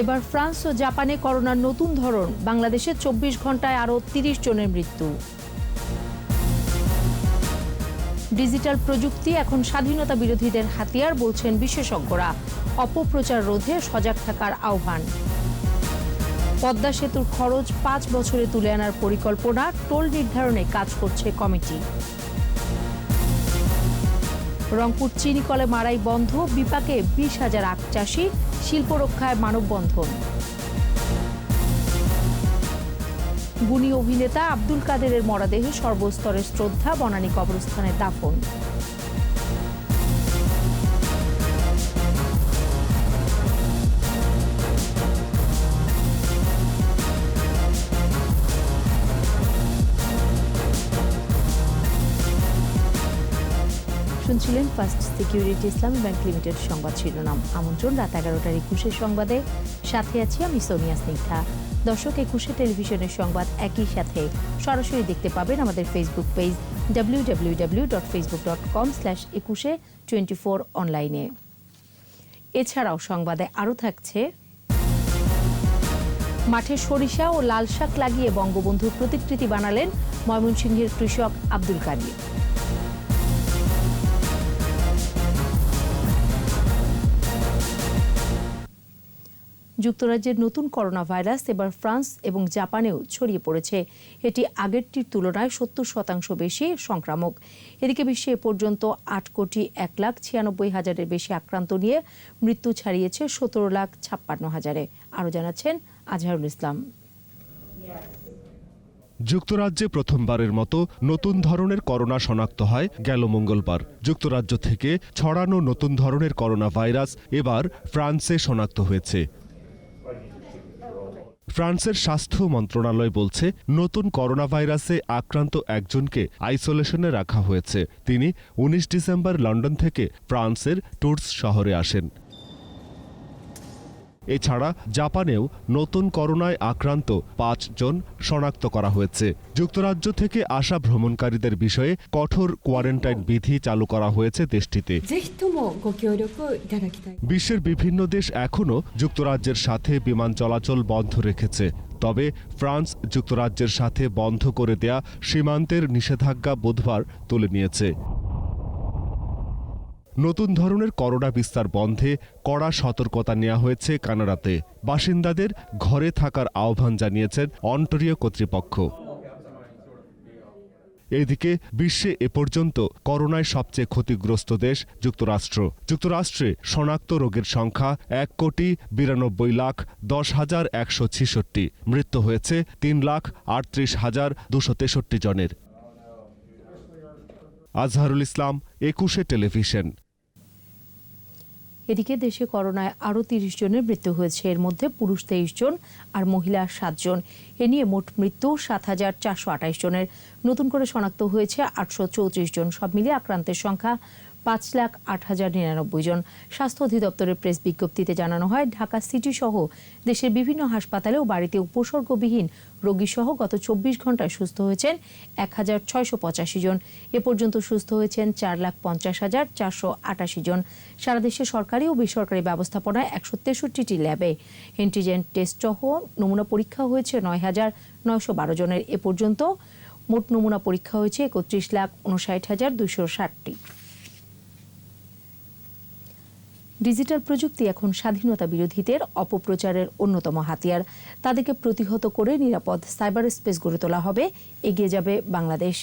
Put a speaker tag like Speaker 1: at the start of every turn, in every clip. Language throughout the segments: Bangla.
Speaker 1: এবার ফ্রান্স ও জাপানে করোনার নতুন ধরন, বাংলাদেশে 24 ঘন্টায় আরও 30 জনের মৃত্যু। ডিজিটাল প্রযুক্তি এখন স্বাধীনতা বিরোধীদের হাতিয়ার বলছেন বিশেষজ্ঞরা, অপপ্রচার রোধে সজাগ থাকার আহ্বান। পদ্মা সেতুর খরচ 5 বছরে তুলে আনার পরিকল্পনা, টোল নির্ধারণে কাজ করছে কমিটি। রংপুর চিনিকলে মারাই বন্ধ, বিপাকে 20,000 আখ চাষি, শিল্প রক্ষায় মানববন্ধন। গুণী অভিনেতা আব্দুল কাদেরের মরদেহে সর্বস্তরের শ্রদ্ধা, বনানী কবরস্থানে দাফন। শুনছিলেন ফার্স্ট সিকিউরিটি ইসলামী ব্যাংক লিমিটেড সংবাদ শিরোনাম। আমন্ত্রণ রাত 11টার 21 সংবাদে, সাথে আছি আমি সোনিয়া স্নিগ্ধা। দর্শক, 21 টেলিভিশনের সংবাদ একই সাথে সরাসরি দেখতে পাবেন আমাদের ফেসবুক পেজ www.facebook.com/2124 অনলাইনে। এছাড়াও সংবাদে আরও থাকছে, মাঠে সরিষা ও লাল শাক লাগিয়ে বঙ্গবন্ধুর প্রতিকৃতি বানালেন ময়মনসিংহের কৃষক আব্দুল কাদির। যুক্তরাজ্যের নতুন করোনা ভাইরাস এবার ফ্রান্স এবং জাপানেও ছড়িয়ে পড়েছে। এটি আগেরটির তুলনায় 70% বেশি সংক্রামক। এদিকে বিশ্বে এ পর্যন্ত 8,01,96,000-এর বেশি আক্রান্ত নিয়ে মৃত্যু ছাড়িয়েছে 17,56,000-এ। আরও জানাচ্ছেন আজহারুল ইসলাম।
Speaker 2: যুক্তরাজ্যে প্রথমবারের মতো নতুন ধরনের করোনা শনাক্ত হয় গেল মঙ্গলবার। যুক্তরাজ্য থেকে ছড়ানো নতুন ধরনের করোনা ভাইরাস এবার ফ্রান্সে শনাক্ত হয়েছে। ফ্রান্সের স্বাস্থ্য মন্ত্রণালয় বলছে, নতুন করোনা ভাইরাসে আক্রান্ত একজনকে আইসোলেশনে রাখা হয়েছে। তিনি 19 ডিসেম্বর লন্ডন থেকে ফ্রান্সের টুর্স শহরে আসেন। এছাড়া জাপানেও নতুন করোনায় আক্রান্ত 5 জন শনাক্ত করা হয়েছে। যুক্তরাজ্য থেকে আসা ভ্রমণকারীদের বিষয়ে কঠোর কোয়ারেন্টাইন বিধি চালু করা হয়েছে দেশটিতে। বিশ্বের বিভিন্ন দেশ এখনও যুক্তরাজ্যের সাথে বিমান চলাচল বন্ধ রেখেছে। তবে ফ্রান্স যুক্তরাজ্যের সাথে বন্ধ করে দেয়া সীমান্তের নিষেধাজ্ঞা বুধবার তুলে নিয়েছে। নতুন ধরনের করোনা বিস্তার বন্ধে কড়া সতর্কতা নেওয়া হয়েছে কানাডাতে। বাসিন্দাদের ঘরে থাকার আহ্বান জানিয়েছেন অন্টারিও কর্তৃপক্ষ। এদিকে বিশ্বে এ পর্যন্ত করোনায় সবচেয়ে ক্ষতিগ্রস্ত দেশ যুক্তরাষ্ট্র। যুক্তরাষ্ট্রে শনাক্ত রোগের সংখ্যা 1,92,10,166। মৃত্যু হয়েছে 3,38,263 জনের। আজহারুল ইসলাম, 21 টেলিভিশন।
Speaker 1: এদিকে দেশে করোনায় আরও 30 জনের মৃত্যু হয়েছে। এর মধ্যে পুরুষ 23 জন আর মহিলা 7 জন। এ নিয়ে মোট মৃত্যু 7,428 জনের। নতুন করে শনাক্ত হয়েছে 834 জন। সব মিলিয়ে আক্রান্তের সংখ্যা 5,08,099 জন। স্বাস্থ্য অধিদপ্তরের প্রেস বিজ্ঞপ্তিতে জানানো হয়, ঢাকা সিটি সহ দেশের বিভিন্ন হাসপাতালে ও বাড়িতে উপসর্গবিহীন রোগী সহ গত 24 ঘন্টায় সুস্থ হয়েছেন 1,685 জন। এ পর্যন্ত সুস্থ হয়েছেন 4,50,488 জন। সারা দেশে সরকারি ও বেসরকারি ব্যবস্থাপনায় 163টি ল্যাবে অ্যান্টিজেন টেস্ট সহ নমুনা পরীক্ষা হয়েছে 9,912 জনের। এ পর্যন্ত মোট নমুনা পরীক্ষা হয়েছে 31,59,260টি। ডিজিটাল প্রযুক্তি এখন স্বাধীনতা বিরোধীদের অপপ্রচারের অন্যতম হাতিয়ার। তাদেরকে প্রতিহত করে নিরাপদ সাইবার স্পেস গড়ে তোলা হবে, এগিয়ে যাবে বাংলাদেশ।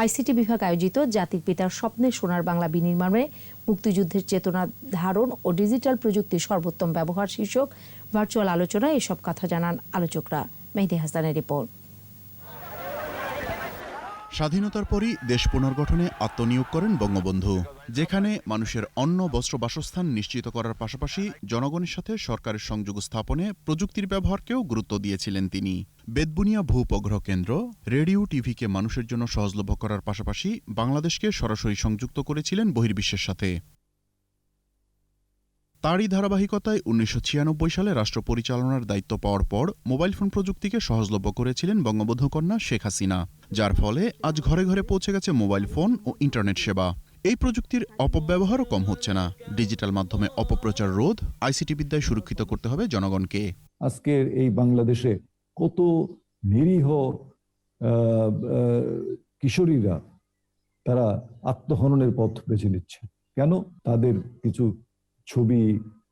Speaker 1: আইসিটি বিভাগ আয়োজিত জাতির পিতার স্বপ্নের সোনার বাংলা বিনির্মাণে মুক্তিযুদ্ধের চেতনা ধারণ ও ডিজিটাল প্রযুক্তির সর্বোত্তম ব্যবহার শীর্ষক ভার্চুয়াল আলোচনায় এসব কথা জানান আলোচকরা। মেহেদী হাসানের রিপোর্ট।
Speaker 3: স্বাধীনতার পরই দেশ পুনর্গঠনে আত্মনিয়োগ করেন বঙ্গবন্ধু, যেখানে মানুষের অন্ন, বস্ত্র, বাসস্থান নিশ্চিত করার পাশাপাশি জনগণের সাথে সরকারের সংযোগ স্থাপনে প্রযুক্তির ব্যবহারকেও গুরুত্ব দিয়েছিলেন তিনি। বেতবুনিয়া ভূ-উপগ্রহ কেন্দ্র, রেডিও, টিভিকে মানুষের জন্য সহজলভ্য করার পাশাপাশি বাংলাদেশকে সরাসরি সংযুক্ত করেছিলেন বহির্বিশ্বের সাথে। তারই ধারাবাহিকতায় 1996 সালে রাষ্ট্র পরিচালনার দায়িত্ব পাওয়ার পর মোবাইল ফোন প্রযুক্তিকে সহজলভ্য করেছিলেন বঙ্গবন্ধু কন্যা শেখ হাসিনা, যার ফলে আজ ঘরে ঘরে পৌঁছে গেছে মোবাইল ফোন ও ইন্টারনেট সেবা। এই প্রযুক্তির অপব্যবহারও কম হচ্ছে না। ডিজিটাল মাধ্যমে অপপ্রচার রোধ, আইসিটি বিদ্যায় সুরক্ষিত করতে হবে জনগণকে।
Speaker 4: আজকের এই বাংলাদেশে কত নিরীহ কিশোরীরা তারা আত্মহননের পথ বেছে নিচ্ছে। কেন? তাদের কিছু ছবি,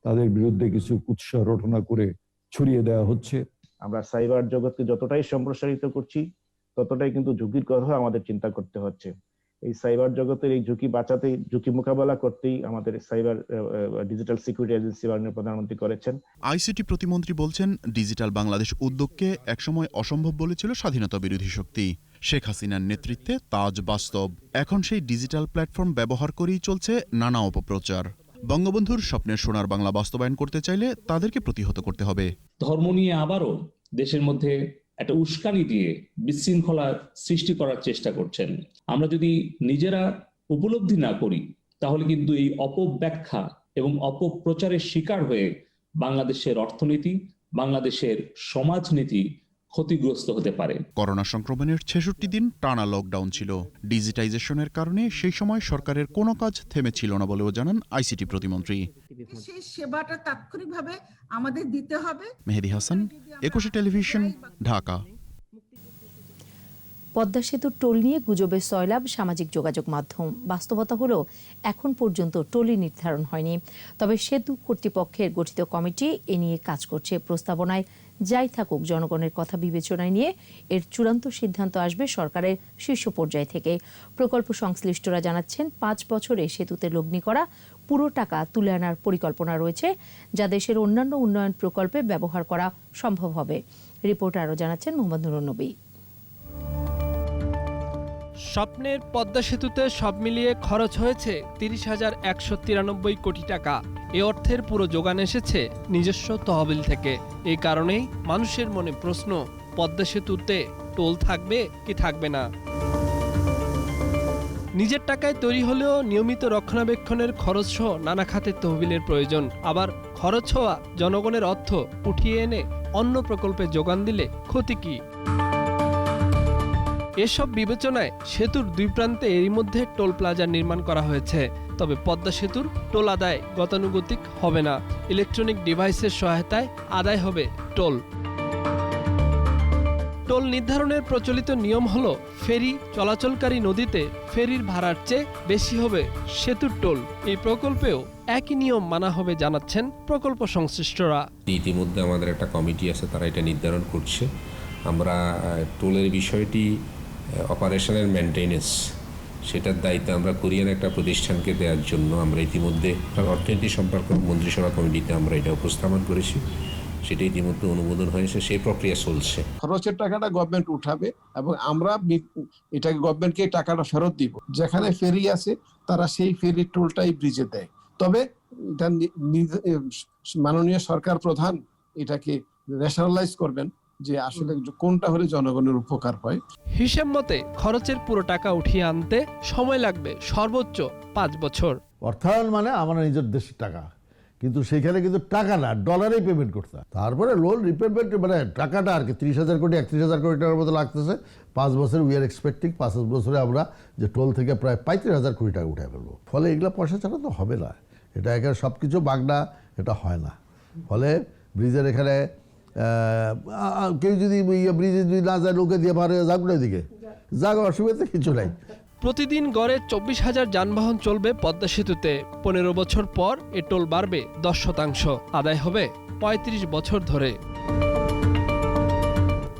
Speaker 4: তাদের বিরুদ্ধে কিছু কুৎসা রটনা করে ছড়িয়ে দেওয়া হচ্ছে।
Speaker 5: আমরা সাইবার জগৎকে যতটাই সম্প্রসারিত করছি, ততটাই কিন্তু ঝুঁকির কথা আমাদের চিন্তা করতে হচ্ছে। এই সাইবার জগতের এই ঝুঁকি বাঁচাতে, ঝুঁকি মোকাবেলা করতেই আমাদের সাইবার ডিজিটাল সিকিউরিটি এজেন্সি মাননীয় প্রধানমন্ত্রী করেছেন।
Speaker 3: আইসিটি প্রতিমন্ত্রী বলছেন, ডিজিটাল বাংলাদেশ উদ্যোগকে একসময় অসম্ভব বলেছিল স্বাধীনতা বিরোধী শক্তি। শেখ হাসিনার নেতৃত্বে তা আজ বাস্তব। এখন সেই ডিজিটাল প্ল্যাটফর্ম ব্যবহার করেই চলছে নানা অপপ্রচার। বঙ্গবন্ধুর স্বপ্নের সোনার বাংলা বাস্তবায়ন করতে চাইলে তাদেরকে প্রতিহত করতে হবে।
Speaker 6: ধর্ম নিয়ে আবারও দেশের মধ্যে একটা উস্কানি দিয়ে বিশৃঙ্খলা সৃষ্টি করার চেষ্টা করছেন। আমরা যদি নিজেরা উপলব্ধি না করি, তাহলে কিন্তু এই অপব্যাখ্যা এবং অপপ্রচারের শিকার হয়ে বাংলাদেশের অর্থনীতি, বাংলাদেশের সমাজনীতি ক্ষতিগ্রস্ত হতে পারে।
Speaker 3: করোনা সংক্রমণের ৬৬ দিন টানা লকডাউন ছিল। ডিজিটাইজেশনের কারণে সেই সময় সরকারের কোনো কাজ থেমেছিল না বলেও জানান আইসিটি প্রতিমন্ত্রী।
Speaker 7: সেই সেবাটা তাৎক্ষণিকভাবে আমাদের দিতে হবে।
Speaker 3: মেহেদী হাসান, ২১ টেলিভিশন, ঢাকা।
Speaker 1: পদ্মা সেতুর টোল নিয়ে গুজবের সয়লাব সামাজিক যোগাযোগ মাধ্যম। বাস্তবতা হলো এখন পর্যন্ত টোলই নির্ধারণ হয়নি। তবে সেতু কর্তৃপক্ষের গঠিত কমিটি এ নিয়ে কাজ করছে। প্রস্তাবনায় যাই থাকুক, জনগণের কথা বিবেচনায় নিয়ে এর চূড়ান্ত সিদ্ধান্ত আসবে সরকারের শীর্ষ পর্যায় থেকে। প্রকল্প সংশ্লিষ্টরা জানাচ্ছেন, ৫ বছরে সেতুতে লগ্নি করা পুরো টাকা তুলে আনার পরিকল্পনা রয়েছে, যা দেশের অন্যান্য উন্নয়ন প্রকল্পে ব্যবহার করা সম্ভব হবে। রিপোর্ট আরও জানাচ্ছেন মোহাম্মদ নুরুন নবী।
Speaker 8: স্বপ্নের পদ্মা সেতুতে সব মিলিয়ে খরচ হয়েছে ৩০,১৯৩ কোটি টাকা। এ অর্থের পুরো যোগান এসেছে নিজস্ব তহবিল থেকে। এই কারণেই মানুষের মনে প্রশ্ন, পদ্মা সেতুতে টোল থাকবে কি থাকবে না। নিজের টাকায় তৈরি হলেও নিয়মিত রক্ষণাবেক্ষণের খরচ সহ নানা খাতের তহবিলের প্রয়োজন। আবার খরচ হওয়া জনগণের অর্থ উঠিয়ে এনে অন্য প্রকল্পে যোগান দিলে ক্ষতি কি? এসব বিবেচনায় সেতুর দুই প্রান্তে এরই মধ্যে টোল প্লাজা নির্মাণ করা হয়েছে। তবে পদ্মা সেতুর টোল আদায় গতানুগতিক হবে না। ইলেকট্রনিক ডিভাইসের সহায়তায় আদায় হবে টোল। টোল নির্ধারণের প্রচলিত নিয়ম হল, ফেরি চলাচলকারী নদীতে ফেরির ভাড়ার চেয়ে বেশি হবে সেতুর টোল। এই প্রকল্পেও একই নিয়ম মানা হবে জানাচ্ছেন প্রকল্প সংশ্লিষ্টরা।
Speaker 9: ইতিমধ্যে আমাদের একটা কমিটি আছে, তারা এটা নির্ধারণ করছে। আমরা টোলের বিষয়টি অপারেশনাল মেনটেন্যান্স, সেটার দায়িত্ব আমরা কোরিয়ান একটা প্রতিষ্ঠানকে দেওয়ার জন্য আমরা ইতিমধ্যে অর্থনীতি সম্পর্ক মন্ত্রিসভা কমিটিতে আমরা এটা উপস্থাপন করেছি। সেটা ইতিমধ্যে অনুমোদন হয়েছে, সেই প্রক্রিয়া চলছে।
Speaker 10: খরচের টাকাটা গভর্নমেন্ট উঠাবে এবং আমরা এটাকে গভর্নমেন্টকে টাকাটা ফেরত দিব। যেখানে ফেরি আছে তারা সেই ফেরির টোলটাই ব্রিজে দেয়। তবে এটা মাননীয় সরকার প্রধান এটাকে ন্যাশনালাইজ করবেন, যে আসলে কোনটা হলে জনগণের উপকার হয়।
Speaker 8: হিসেব মতে খরচের পুরো টাকা উঠিয়ে আনতে সময় লাগবে সর্বোচ্চ ৫ বছর।
Speaker 11: অর্থায়ন মানে আমার নিজের দেশের টাকা, কিন্তু সেখানে কিন্তু টাকা না, ডলারেই পেমেন্ট করতে হয়। তারপরে লোন রিপেমেন্ট মানে টাকাটা আর কি ৩০,০০০ কোটি ৩১,০০০ কোটি টাকার মতো লাগতেছে। ৫ বছর উই আর এক্সপেক্টিং ৫ বছরে আমরা যে টোল থেকে প্রায় ৩৫,০০০ কোটি টাকা উঠে ফেলবো। ফলে এগুলো পয়সা ছাড়া তো হবে না। এটা এখানে সব কিছু বাগনা, এটা হয় না। ফলে ব্রিজের এখানে কেউ যদি ব্রিজে যদি না যায়, লোকে দিয়ে ভাড়া যাক না, দিকে যাক, অসুবিধা কিছু নাই।
Speaker 8: প্রতিদিন গড়ে ২৪,০০০ যানবাহন চলবে পদ্মা সেতুতে। ১৫ বছর পর এ টোল বাড়বে ১০%, আদায় হবে ৩৫ বছর ধরে।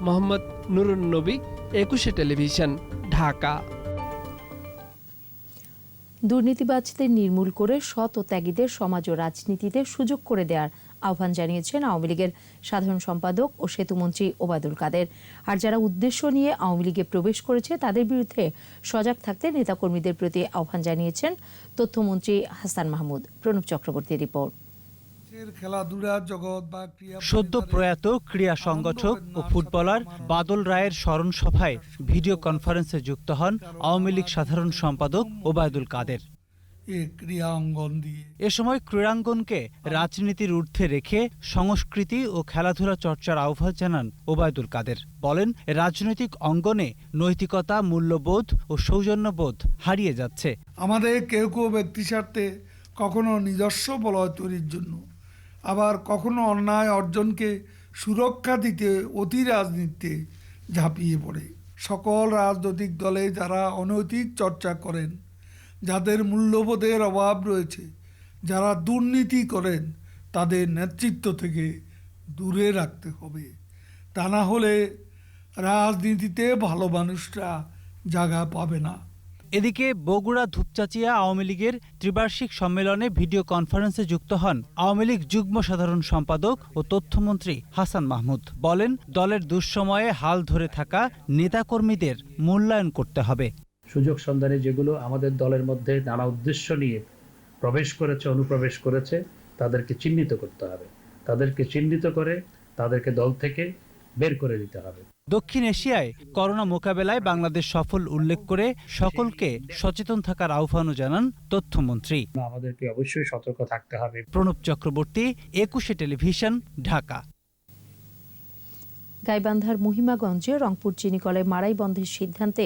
Speaker 8: মোহাম্মদ নুরুন নবী, ২১ টেলিভিশন, ঢাকা।
Speaker 1: দুর্নীতিবাজদের নির্মূল করে সৎ ও ত্যাগীদের সমাজ ও রাজনীতিতে সুযোগ করে দেওয়ার আহ্বান জানিয়েছেন আওয়ামী লীগের সাধারণ সম্পাদক ও সেতুমন্ত্রী ওবায়দুল কাদের। আর যারা উদ্দেশ্য নিয়ে আওয়ামী লীগে প্রবেশ করেছে তাদের বিরুদ্ধে সজাগ থাকতে নেতাকর্মীদের প্রতি আহ্বান জানিয়েছেন তথ্যমন্ত্রী হাসান মাহমুদ। প্রণব চক্রবর্তীর রিপোর্ট।
Speaker 12: সদ্য প্রয়াত ক্রীড়া সংগঠক ও ফুটবলার বাদল রায়ের স্মরণ সভায় ভিডিও কনফারেন্সে যুক্ত হন আওয়ামী লীগ সাধারণ সম্পাদক ওবায়দুল কাদের।
Speaker 13: এই ক্রীড়া অঙ্গন দিয়ে।
Speaker 12: এ সময় ক্রীড়াঙ্গনকে রাজনীতির ঊর্ধ্বে রেখে সংস্কৃতি ও খেলাধুলা চর্চার আহ্বান জানান ওবায়দুল কাদের। বলেন, রাজনৈতিক অঙ্গনে নৈতিকতা, মূল্যবোধ ও সৌজন্যবোধ হারিয়ে যাচ্ছে।
Speaker 13: আমাদের কেউ কেউ ব্যক্তি স্বার্থে কখনো নিজস্ব বলয় তৈরির জন্য, আবার কখনো অন্যায় অর্জনকে সুরক্ষা দিতে অতি রাজনীতিতে ঝাঁপিয়ে পড়ে। সকল রাজনৈতিক দলে যারা অনৈতিক চর্চা করেন, যাদের মূল্যবোধের অভাব রয়েছে, যারা দুর্নীতি করেন, তাদের নেতৃত্ব থেকে দূরে রাখতে হবে। তা না হলে রাজনীতিতে ভালো মানুষরা জায়গা পাবে না।
Speaker 12: এদিকে বগুড়া ধূপচাচিয়া আওয়ামী লীগের ত্রিবার্ষিক সম্মেলনে ভিডিও কনফারেন্সে যুক্ত হন আওয়ামী লীগ যুগ্ম সাধারণ সম্পাদক ও তথ্যমন্ত্রী হাসান মাহমুদ। বলেন, দলের দুঃসময়ে হাল ধরে থাকা নেতাকর্মীদের মূল্যায়ন করতে হবে।
Speaker 14: সুযোগ সন্ধানে যেগুলো আমাদের দলের মধ্যে নানা উদ্দেশ্য নিয়ে প্রবেশ করেছে, অনুপ্রবেশ করেছে, তাদেরকে চিহ্নিত করতে হবে। তাদেরকে চিহ্নিত করে তাদেরকে দল থেকে বের করে দিতে হবে।
Speaker 12: দক্ষিণ এশিয়ায় করোনা মোকাবেলায় বাংলাদেশ সফল উল্লেখ করে সকলকে সচেতন থাকার আহ্বানও জানান তথ্যমন্ত্রী।
Speaker 14: আমাদেরকে অবশ্যই সতর্ক থাকতে হবে।
Speaker 12: প্রণব চক্রবর্তী, 21 টেলিভিশন, ঢাকা।
Speaker 1: গাইবান্ধার মহিমাগঞ্জে রংপুর চিনিকলে মারাই বন্ধের সিদ্ধান্তে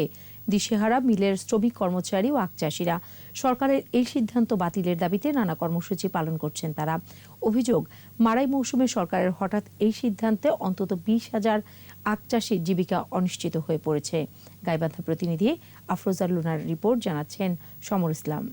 Speaker 1: দিশেহারা মিলের শ্রমিক, কর্মচারী ও আখ চাষিরা। সরকারের এই সিদ্ধান্ত বাতিলের দাবিতে নানা কর্মসূচি পালন করছেন তারা। অভিযোগ, মারাই মৌসুমে সরকারের হঠাৎ এই সিদ্ধান্তে অন্তত 20,000 আখ চাষির জীবিকা অনিশ্চিত হয়ে পড়েছে। গাইবান্ধা প্রতিনিধি আফরোজা লুনার রিপোর্ট, জানাচ্ছেন সমর ইসলাম।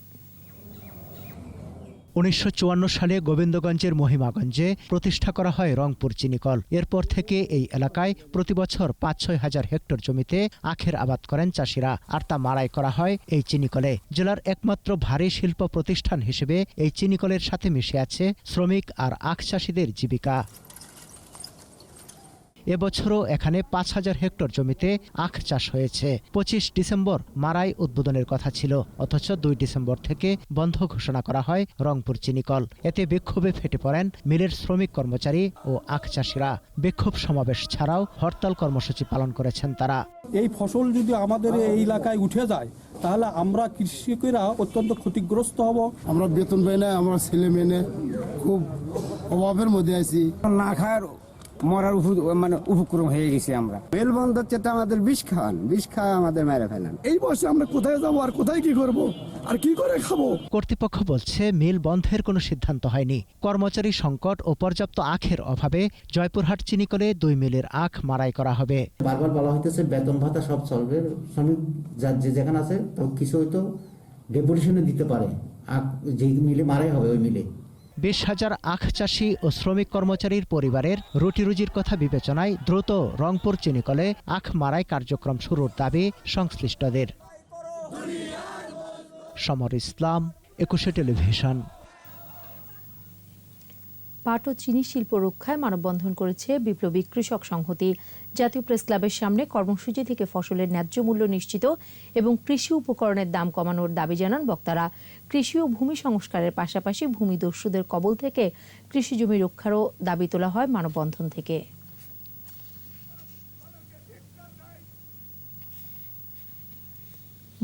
Speaker 15: 1954 সালে গোবিন্দগঞ্জের মহিমাগঞ্জে প্রতিষ্ঠা করা হয় রংপুর চিনিকল। এরপর থেকে এই এলাকায় প্রতিবছর 5-6 হাজার হেক্টর জমিতে আখের আবাদ করেন চাষিরা, আর তা মাড়াই করা হয় এই চিনিকলে। জেলার একমাত্র ভারী শিল্প প্রতিষ্ঠান হিসেবে এই চিনিকলের সাথে মিশে আছে শ্রমিক আর আখ চাষিদের জীবিকা। এবছরও এখানে 5,000 হেক্টর জমিতে আখ চাষ হয়েছে। 25 ডিসেম্বর মারাই উদ্বোধনের কথা ছিল, অথচ 2 ডিসেম্বর থেকে বন্ধ ঘোষণা করা হয় রংপুর চিনিকল। এতে বিক্ষোভে ফেটে পড়েন মিলের শ্রমিক, কর্মচারী ও আখ চাষিরা। বিক্ষোভ সমাবেশ ছাড়াও হরতাল কর্মসূচি পালন করেছেন তারা।
Speaker 16: এই ফসল যদি আমাদের এই এলাকায় উঠে যায়, তাহলে আমরা কৃষকেরা অত্যন্ত ক্ষতিগ্রস্ত হব।
Speaker 17: আমরা বেতন পাই না, আমরা ছেলে মেয়ে খুব অভাবের মধ্যে আছি।
Speaker 18: না খাওয়ার মরার উপক্রম হয়ে গেছি আমরা। মেল বন্ধ হচ্ছে তো আমাদের বিষ খাওয়া আমাদের মেরে ফেলেন।
Speaker 17: এই বয়সে আমরা কোথায় যাবো আর কোথায় কি করব আর কি করে খাবো?
Speaker 15: কর্তৃপক্ষ বলছে মিল বন্ধের কোনো সিদ্ধান্ত হয়নি। কর্মচারী সংকট ও পর্যাপ্ত আখের অভাবে জয়পুরহাট চিনিকলে 2 মিলের আখ মাড়াই করা হবে।
Speaker 19: বারবার বলা হইতেছে বেতন ভাতা সব চলবে, শ্রমিক যে যেখানে আছে কিছু হয়তো ডেপুটেশনে দিতে পারে, যে মিলে মারাই হবে ওই মিলে।
Speaker 15: 20,000 আখ চাষি ও শ্রমিক কর্মচারীর পরিবারের রুটিরুজির কথা বিবেচনায় দ্রুত রংপুর চিনিকলে আখ মাড়াই কার্যক্রম শুরুর দাবি সংশ্লিষ্টদের। সমর ইসলাম, 21 টেলিভিশন।
Speaker 1: পাট ও চিনি শিল্প রক্ষায় মানববন্ধন করেছে বিপ্লবী কৃষক সংহতি। জাতীয় প্রেস ক্লাবের সামনে কর্মসূচি থেকে ফসলের ন্যায্য মূল্য নিশ্চিত এবং কৃষি উপকরণের দাম কমানোর দাবি জানান বক্তারা। কৃষি ও ভূমি সংস্কারের পাশাপাশি ভূমিদস্যুদের কবল থেকে কৃষি জমি রক্ষারও দাবি তোলা হয় মানববন্ধন থেকে।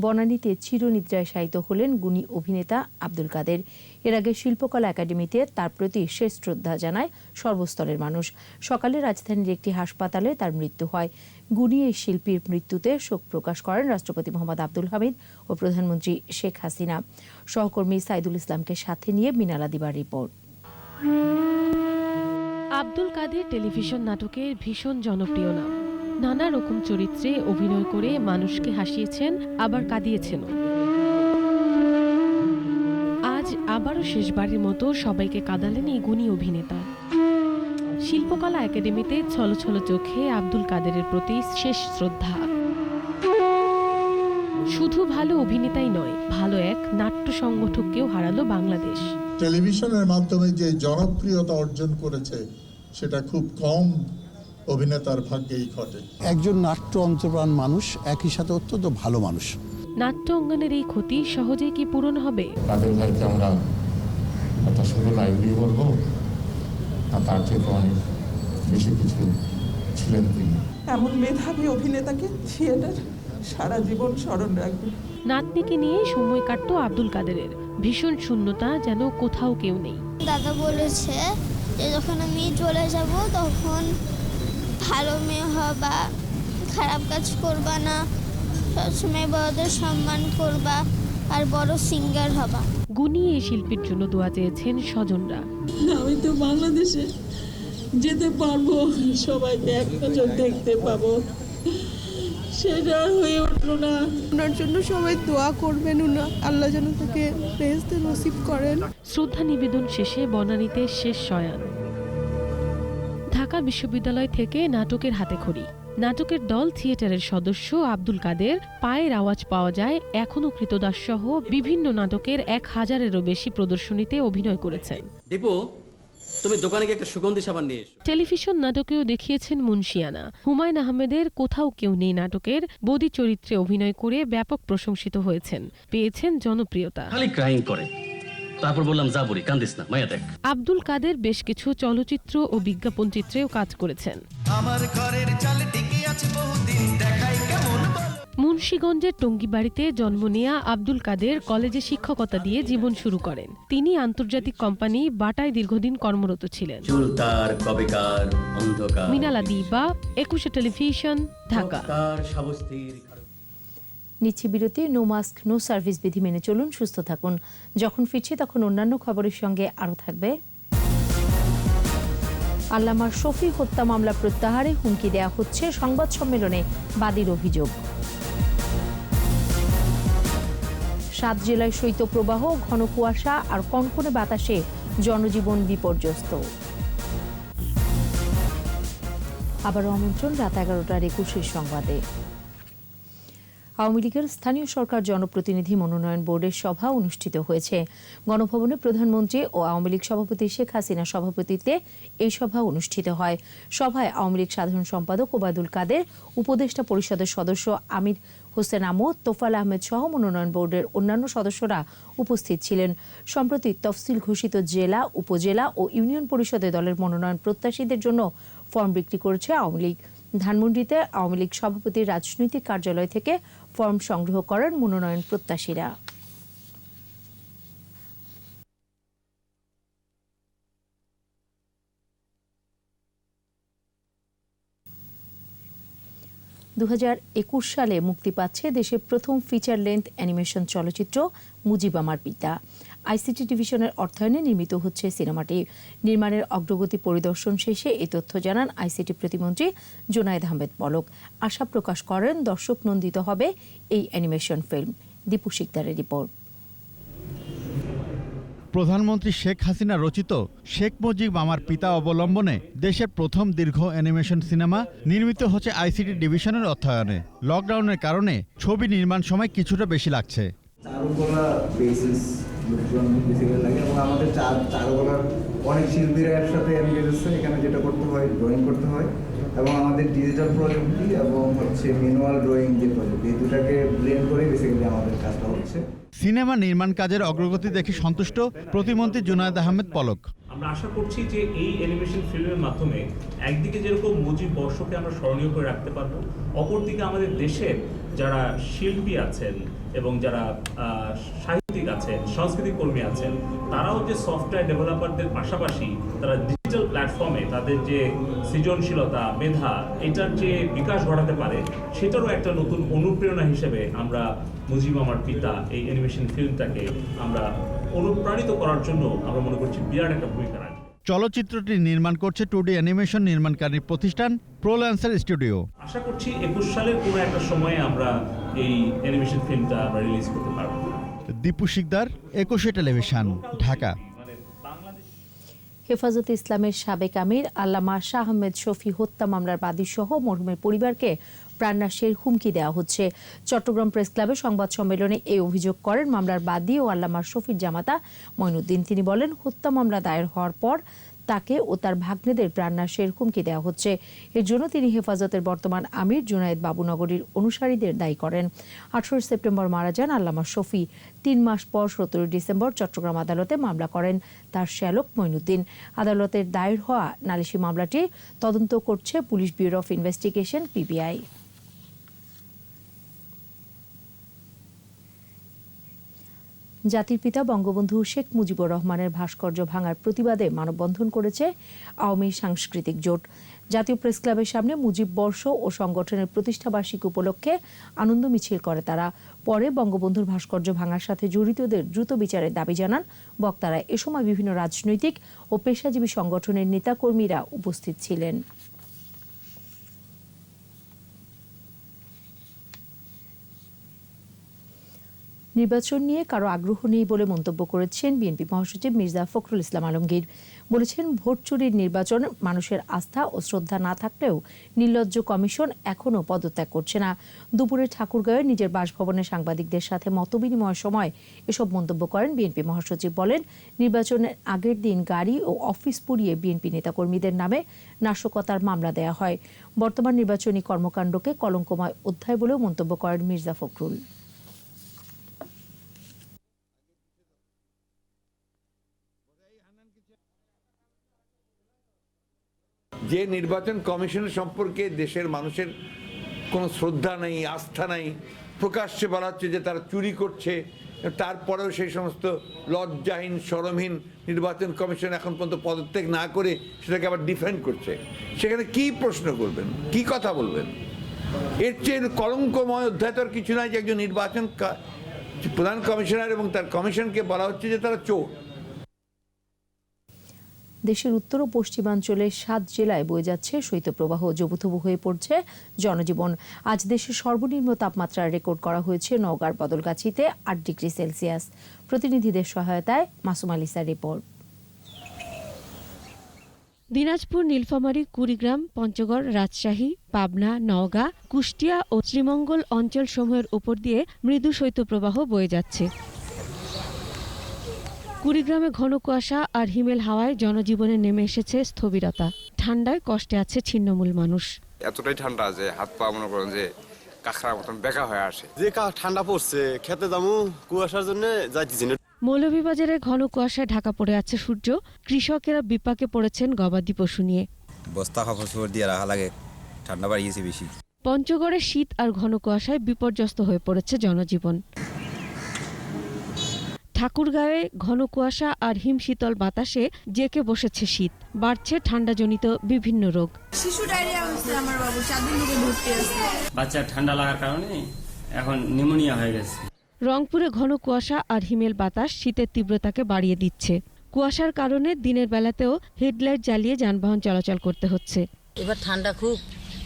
Speaker 1: বনানীতে চিরনিদ্রায় শায়িত হলেন গুণী অভিনেতা আব্দুল কাদের। এর আগে শিল্পকলা একাডেমিতে তার প্রতি শেষ শ্রদ্ধা জানায় সর্বস্তরের মানুষ। সকালে রাজধানীর একটি হাসপাতালে তার মৃত্যু হয়। গুণী এই শিল্পীর মৃত্যুতে শোক প্রকাশ করেন রাষ্ট্রপতি মোহাম্মদ আব্দুল হামিদ ও প্রধানমন্ত্রী শেখ হাসিনা। সহকর্মী সাইদুল ইসলামকে সাথে নিয়ে মিনালা দিবার রিপোর্ট।
Speaker 20: আব্দুল কাদের টেলিভিশন নাটকের ভীষণ জনপ্রিয় নাম। নানা রকম চরিত্রে অভিনয় করে মানুষকে হাসিয়েছেন, আবার কাঁদিয়েছেন। আজ আবারও শেষবারের মতো সবাইকে কাঁদালেন এই গুণী অভিনেতা। শিল্পকলা একাডেমিতে ছলছল চোখে আব্দুল কাদেরের প্রতি শেষ শ্রদ্ধা। শুধু ভালো অভিনেতাই নয়, ভালো এক নাট্য সংগঠককেও হারালো বাংলাদেশ।
Speaker 21: টেলিভিশনের মাধ্যমে যে জনপ্রিয়তা অর্জন করেছে সেটা খুব কম অভিনেতার ভাগ্যেই ঘটে।
Speaker 17: একজন নাট্য অন্তপ্রাণ মানুষ, একই সাথে অত্যন্ত ভালো মানুষ।
Speaker 20: নাট্য অঙ্গনের এই ক্ষতি সহজেই কি পূরণ হবে?
Speaker 22: কাদের ভাইকে আমরা একটা শুধু লাইব্রেরি বলবো, তার থেকে অনেক বেশি কিছু ছিলেন তিনি।
Speaker 23: এমন মেধাবী অভিনেতাকে থিয়েটার সারা জীবন স্মরণ রাখবে।
Speaker 20: নাতনিকে নিয়ে সময় কাটতো আব্দুল কাদেরের। ভীষণ শূন্যতা, যেন কোথাও কেউ নেই।
Speaker 2: দাদা বলেছে যে যখন আমি চলে যাব তখন ভালো মেয়ে হবা, খারাপ কাজ করবা না, সবসময় বড়দের সম্মান করবা আর বড় সিঙ্গার হবা।
Speaker 20: গুণী এই শিল্পীর জন্য দোয়া চেয়েছেন স্বজনরা।
Speaker 23: আমি তো বাংলাদেশে যেতে পারবো, সবাইকে এক নজর দেখতে পাবো, সেটা হয়ে উঠলো না।
Speaker 4: ওনার জন্য সবাই দোয়া করবেন, আল্লাহ যেন তাকে বেহেশতে নসিব করেন।
Speaker 20: শ্রদ্ধা নিবেদন শেষে বনানীতে শেষ শয়ান। ঢাকা বিশ্ববিদ্যালয় থেকে নাটকের হাতেখড়ি। নাটকের দল থিয়েটারের সদস্য আব্দুল কাদের পায়ের আওয়াজ পাওয়া যায় এখনো কৃতদাস সহ বিভিন্ন নাটকের 1000-এরও বেশি প্রদর্শনীতে অভিনয় করেছেন।
Speaker 5: দীপু, তুমি দোকানে গিয়ে একটা সুগন্ধি সাবান নিয়ে এসো।
Speaker 20: টেলিভিশন নাটকেও দেখিয়েছেন মুন্সিয়ানা। হুমায়ুন আহমেদের কোথাও কেউ নেই নাটকের বদি চরিত্রে অভিনয় করে ব্যাপক প্রশংসিত হয়েছেন, পেয়েছেন জনপ্রিয়তা।
Speaker 5: খালি ক্রাইং করে, তারপর বললাম যা বলি, কান্দিস না, মায়া দেখ।
Speaker 20: আব্দুল কাদের বেশ কিছু চলচ্চিত্র ও বিজ্ঞাপন চিত্রেও কাজ করেছেন।
Speaker 24: আমার ঘরের চাল টিকে আছে বহুদিন, দেখাই কেমন।
Speaker 20: মুন্সিগঞ্জের টঙ্গীবাড়িতে জন্ম নেয়া আব্দুল কাদের কলেজে শিক্ষকতা দিয়ে জীবন শুরু করেন। তিনি আন্তর্জাতিক কোম্পানি বাটায় দীর্ঘদিন কর্মরত ছিলেন।
Speaker 5: চুলতার কবেকার অন্ধকার।
Speaker 20: মিনালা দিবা, 21 টেলিভিশন, ঢাকা।
Speaker 1: নিচ্ছি বিরতি। নো মাস্ক নো সার্ভিস বিধি মেনে চলুন, সুস্থ থাকুন। যখন ফিরছি তখন অন্যান্য খবরের সঙ্গে আরও থাকবে। আল্লামার শফি হত্যা মামলা প্রত্যাহারে হুমকি দেয়া হচ্ছে, সংবাদ সম্মেলনে বাদীর অভিযোগ। 7 জেলায় শৈত্যপ্রবাহ, ঘন কুয়াশা আর কনকনে বাতাসে জনজীবন বিপর্যস্ত। আবারও আমন্ত্রণ রাত 11টার 21 সংবাদে। আওয়ামী লীগের স্থানীয় সরকার জনপ্রতিনিধি মনোনয়ন বোর্ডের সভা অনুষ্ঠিত হয়েছে। গণভবনে প্রধানমন্ত্রী ও আওয়ামী লীগ সভাপতি শেখ হাসিনার সভাপতিত্বে এই সভা অনুষ্ঠিত হয়। সভায় আওয়ামী লীগ সাধারণ সম্পাদক ওবায়দুল কাদের, উপদেষ্টা পরিষদের সদস্য আমির হোসেন আমদ, তোফাল আহমেদ সহ মনোনয়ন বোর্ডের অন্যান্য সদস্যরা উপস্থিত ছিলেন। সম্প্রতি তফসিল ঘোষিত জেলা, উপজেলা ও ইউনিয়ন পরিষদে দলের মনোনয়ন প্রত্যাশীদের জন্য ফর্ম বিক্রি করেছে আওয়ামী লীগ। ধানমন্ডিতে আওয়ামী লীগ সভাপতির রাজনৈতিক কার্যালয় থেকে ফর্ম সংগ্রহ করেন মনোনয়ন প্রত্যাশীরা। সালে মুক্তি পাচ্ছে দেশের প্রথম ফিচার লেন্থ অ্যানিমেশন চলচ্চিত্র মুজিব আমার পিতা। আইসিটি ডিভিশনের অর্থায়নে নির্মিত হচ্ছে সিনেমাটি। নির্মাণের অগ্রগতি পরিদর্শন শেষে এই তথ্য জানান আইসিটি প্রতিমন্ত্রী জুনায়েদ আহমেদ পলক। আশা প্রকাশ করেন দর্শক নন্দিত হবে এই অ্যানিমেশন ফিল্ম। দীপু শিকদারের রিপোর্ট।
Speaker 25: প্রধানমন্ত্রী শেখ হাসিনা রচিত শেখ মুজিব আমার পিতা অবলম্বনে দেশের প্রথম দীর্ঘ অ্যানিমেশন সিনেমা নির্মিত হচ্ছে আইসিটি ডিভিশনের অর্থায়নে। লকডাউনের কারণে ছবি নির্মাণ সময় কিছুটা বেশি লাগছে।
Speaker 26: চারুকলা বেসিস লোকজন বেসিক্যালি লাগে এবং আমাদের চারুকলার অনেক শিল্পীরা একসাথে এনগেজ হচ্ছে। এখানে যেটা করতে হয়, ড্রয়িং করতে হয় এবং আমাদের ডিজিটাল প্রযুক্তি এবং হচ্ছে ম্যানুয়াল ড্রয়িং যে প্রযুক্তি, এই দুটাকে ব্লেন্ড করে বেসিক্যালি আমাদের কাজটা হচ্ছে।
Speaker 25: সিনেমা নির্মাণ কাজের অগ্রগতি দেখে সন্তুষ্ট প্রতিমন্ত্রী জুনায়েদ আহমেদ পলক।
Speaker 6: আমরা আশা করছি যে এই অ্যানিমেশন ফিল্মের মাধ্যমে একদিকে যেরকম মুজিব বর্ষকে আমরা স্মরণীয় করে রাখতে পারবো, অপরদিকে আমাদের দেশের যারা শিল্পী আছেন এবং যারা সাহিত্যিক আছেন, সংস্কৃতি কর্মী আছেন, তারাও যে সফটওয়্যার ডেভেলপারদের পাশাপাশি তারা ডিজিটাল প্ল্যাটফর্মে তাদের যে সৃজনশীলতা, মেধা, এটার যে বিকাশ ঘটাতে পারে, সেটারও একটা নতুন অনুপ্রেরণা হিসেবে আমরা মুজিব আমার পিতা এই অ্যানিমেশন ফিল্মটাকে আমরা অনুপ্রাণিত করার জন্য আমরা মনে করছি বিরাট একটা ভূমিকা রাখবে।
Speaker 25: চলচ্চিত্রটি নির্মাণ করছে 2D অ্যানিমেশন নির্মাণকারী প্রতিষ্ঠান প্রোল্যান্সার স্টুডিও।
Speaker 6: আশা করছি 21 সালের কোনো একটা সময়ে আমরা এই অ্যানিমেশন ফিল্মটা আমরা রিলিজ করতে পারবো।
Speaker 25: দীপু শিকদার, 21 টেলিভিশন, ঢাকা।
Speaker 1: হেফাজতে ইসলামের সাবেক আমির আল্লামা শাহ আহমেদ শফি হত্যা মামলার বাদী সহ মরহুমের পরিবারকে প্রাণনাশের হুমকি দেওয়া হচ্ছে। চট্টগ্রাম প্রেস ক্লাবে সংবাদ সম্মেলনে এই অভিযোগ করেন মামলার বাদী ও আল্লামা শফির জামাতা মঈনুদ্দিন। তিনি বলেন, হত্যা মামলা দায়ের হওয়ার পর তাকে ও তার ভাগ্নেদের প্রাণনাশের হুমকি দেওয়া হচ্ছে। এর জন্য তিনি হেফাজতের বর্তমান আমির জুনায়েদ বাবুনগরীর অনুসারীদের দায়ী করেন। 18 সেপ্টেম্বর মারা যান আল্লামা শফি। 3 মাস পর 17 ডিসেম্বর চট্টগ্রাম আদালতে মামলা করেন তার শ্যালক মঈনুদ্দিন। আদালতের দায়ের হওয়া নালিশি মামলাটি তদন্ত করছে police bureau of investigation, PBI. জাতির পিতা বঙ্গবন্ধু শেখ মুজিবুর রহমানের ভাস্কর্য ভাঙার প্রতিবাদে মানববন্ধন করেছে আওয়ামী সাংস্কৃতিক জোট। জাতীয় প্রেস ক্লাবের সামনে মুজিব বর্ষ ও সংগঠনের প্রতিষ্ঠাবার্ষিকী উপলক্ষে আনন্দ মিছিল করে তারা। পরে বঙ্গবন্ধুর ভাস্কর্য ভাঙার সাথে জড়িতদের দ্রুত বিচারের দাবি জানান বক্তারা। এ সময় বিভিন্ন রাজনৈতিক ও পেশাজীবী সংগঠনের নেতাকর্মীরা উপস্থিত ছিলেন। নির্বাচন নিয়ে কারো আগ্রহ নেই বলে মন্তব্য করেছেন বিএনপি মহাসচিব মির্জা ফখরুল ইসলাম আলমগীর। বলেছেন, ভোট চুরির নির্বাচন মানুষের আস্থা ও শ্রদ্ধা না থাকলেও নির্লজ্জ কমিশন এখনও পদত্যাগ করছে না। দুপুরে ঠাকুরগাঁওয়ে নিজের বাসভবনে সাংবাদিকদের সাথে মতবিনিময়ের সময় এসব মন্তব্য করেন বিএনপি মহাসচিব। বলেন, নির্বাচনের আগের দিন গাড়ি ও অফিস পুড়িয়ে বিএনপি নেতাকর্মীদের নামে নাশকতার মামলা দেয়া হয়। বর্তমান নির্বাচনী কর্মকাণ্ডকে কলঙ্কময় অধ্যায় বলেও মন্তব্য করেন মির্জা ফখরুল।
Speaker 3: যে নির্বাচন কমিশন সম্পর্কে দেশের মানুষের কোনো শ্রদ্ধা নেই, আস্থা নেই, প্রকাশ্যে বলা হচ্ছে যে তারা চুরি করছে, তারপরেও সেই সমস্ত লজ্জাহীন শরমহীন নির্বাচন কমিশন এখন পর্যন্ত পদত্যাগ না করে সেটাকে আবার ডিফেন্ড করছে। সেখানে কি প্রশ্ন করবেন, কি কথা বলবেন? এর চেয়ে কলঙ্কময় অধ্যায় তো আর কিছু নাই যে একজন নির্বাচন প্রধান কমিশনার এবং তার কমিশনকে বলা হচ্ছে যে তারা চোর।
Speaker 1: দেশের উত্তর ও পশ্চিমাঞ্চলের 7 জেলায় বয়ে যাচ্ছে শৈত্যপ্রবাহ। জবুথবু হয়ে পড়ছে জনজীবন। আজ দেশের সর্বনিম্ন তাপমাত্রা রেকর্ড করা হয়েছে নওগাঁর বদলগাছিতে 8 ডিগ্রি সেলসিয়াস। প্রতিনিধিদের সহায়তায় মাসুম আলিসার রিপোর্ট।
Speaker 20: দিনাজপুর, নীলফামারী, কুড়িগ্রাম, পঞ্চগড়, রাজশাহী, পাবনা, নওগাঁ, কুষ্টিয়া ও শ্রীমঙ্গল অঞ্চলসমূহের উপর দিয়ে মৃদু শৈত্যপ্রবাহ বয়ে যাচ্ছে। কুড়িগ্রামে ঘন কুয়াশা আর হিমেল হাওয়ায় জনজীবনে নেমে এসেছে স্থবিরতা। ঠান্ডায় কষ্টে আছে ছিন্নমূল মানুষ।
Speaker 7: এতটাই ঠান্ডা যে হাত পা মনে করেন যে কাঁকড়ার মতন বেকা হয়ে আসে।
Speaker 8: যে ঠান্ডা পড়ছে, খেতে যাবো কুয়াশার জন্য যাইতেছি না।
Speaker 20: মৌলভীবাজারে ঘন কুয়াশায় ঢাকা পড়ে আছে সূর্য। কৃষকেরা বিপাকে পড়েছেন গবাদি পশু নিয়ে।
Speaker 9: বস্তা কাপড় দিয়ে রাখা লাগে, ঠান্ডা বাড়িয়েছে বেশি।
Speaker 20: পঞ্চগড়ে শীত আর ঘন কুয়াশায় বিপর্যস্ত হয়ে পড়েছে জনজীবন। ঠাকুরগাঁওয়ে ঘন কুয়াশা আর হিমশীতল বাতাসে জেঁকে বসেছে শীত। বাড়ছে ঠান্ডাজনিত বিভিন্ন রোগ।
Speaker 10: শিশু ডায়রিয়া হচ্ছে আমার বাবু, 4 দিন ধরে ভর্তি আছে।
Speaker 11: বাচ্চার ঠান্ডা লাগার কারণে এখন নিউমোনিয়া হয়ে গেছে।
Speaker 20: রংপুরে ঘন কুয়াশা আর হিমেল বাতাস শীতের তীব্রতাকে বাড়িয়ে দিচ্ছে। কুয়াশার কারণে দিনের বেলাতেও হেডলাইট জ্বালিয়ে যানবাহন চলাচল করতে হচ্ছে।
Speaker 27: এবার ঠান্ডা খুব,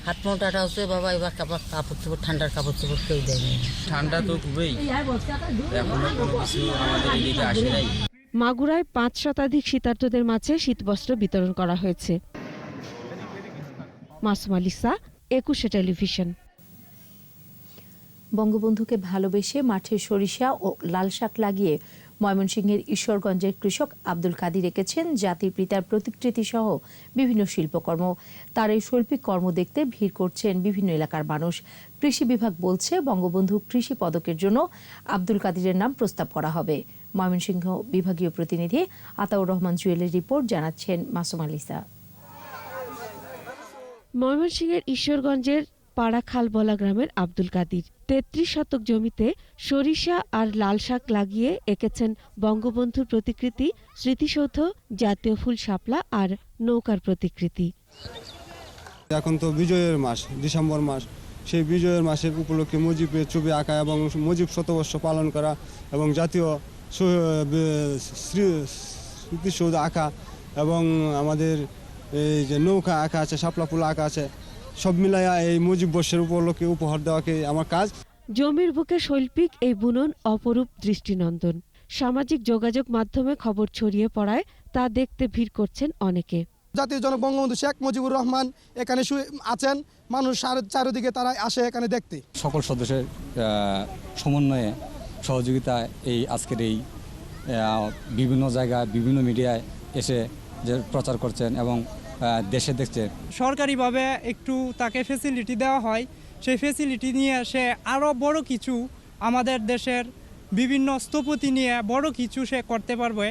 Speaker 27: হাত মোটাটা হচ্ছে বাবা। এবার কাপড় চোপড়, ঠান্ডার কাপড় চোপড় কেউ দেয়নি।
Speaker 11: ঠান্ডা তো খুবই, এখনো কোনো কিছু আমাদের এদিকে আসে নাই।
Speaker 20: মাগুরায় 5 শতাধিক শীতার্তদের মাঝে শীতবস্ত্র বিতরণ করা হয়েছে। মাসুম আলিসা, 21 টেলিভিশন।
Speaker 1: বঙ্গবন্ধুকে ভালোবেসে মাঠে সরিষা ও লাল শাক লাগিয়ে ময়মনসিংহের ঈশ্বরগঞ্জের কৃষক আব্দুল কাদির এঁকেছেন জাতির পিতার প্রতিকৃতি সহ বিভিন্ন শিল্পকর্ম। তার এই শৈল্পিক কর্ম দেখতে ভিড় করছেন বিভিন্ন এলাকার মানুষ। কৃষি বিভাগ বলছে, বঙ্গবন্ধু কৃষি পদকের জন্য আব্দুল কাদিরের নাম প্রস্তাব করা হবে। ময়মনসিংহ বিভাগীয় প্রতিনিধি আতাউর রহমান জুয়েলের রিপোর্ট, জানাচ্ছেন মাসুম আলিসা।
Speaker 20: ময়মনসিংহের ঈশ্বরগঞ্জের পাড়াখালবলা গ্রামের আব্দুল কাদির 33 শতক জমিতে সরিষা আর লাল শাক লাগিয়ে এঁকেছেন বঙ্গবন্ধুর প্রতিকৃতি, স্মৃতিসৌধ, জাতীয় ফুল শাপলা আর নৌকার প্রতিকৃতি।
Speaker 28: এখন তো বিজয়ের মাস, ডিসেম্বর মাস। সেই বিজয়ের মাসের উপলক্ষে মুজিবের ছবি আঁকা এবং মুজিব শতবর্ষ পালন করা এবং জাতীয় স্মৃতিসৌধ আঁকা এবং আমাদের এই যে নৌকা আঁকা আছে, শাপলা ফুল আঁকা আছে, সব মিলাইয়া এই মুজিব বর্ষের উপলক্ষে উপহার দেওয়াকে আমার কাজ।
Speaker 20: জমির বুকে শৈল্পিক এই বুনন অপরূপ দৃষ্টিনন্দন। সামাজিক যোগাযোগ মাধ্যমে খবর ছড়িয়ে পড়ায় তা দেখতে ভিড় করছেন অনেকে।
Speaker 29: জাতির জনক বঙ্গবন্ধু শেখ মুজিবুর রহমান এখানে আছেন, মানুষ চারিদিকে তারা আসে এখানে দেখতে।
Speaker 30: সকল সদস্যের সমন্বয়ে সহযোগিতায় এই আজকের এই বিভিন্ন জায়গায় বিভিন্ন মিডিয়ায় এসে যে প্রচার করছেন এবং দেশে দেখছেন।
Speaker 31: সরকারিভাবে একটু তাকে ফ্যাসিলিটি দেওয়া হয়, সেই ফ্যাসিলিটি নিয়ে সে আরও বড় কিছু আমাদের দেশের বিভিন্ন স্থপতি নিয়ে বড় কিছু সে করতে পারবে।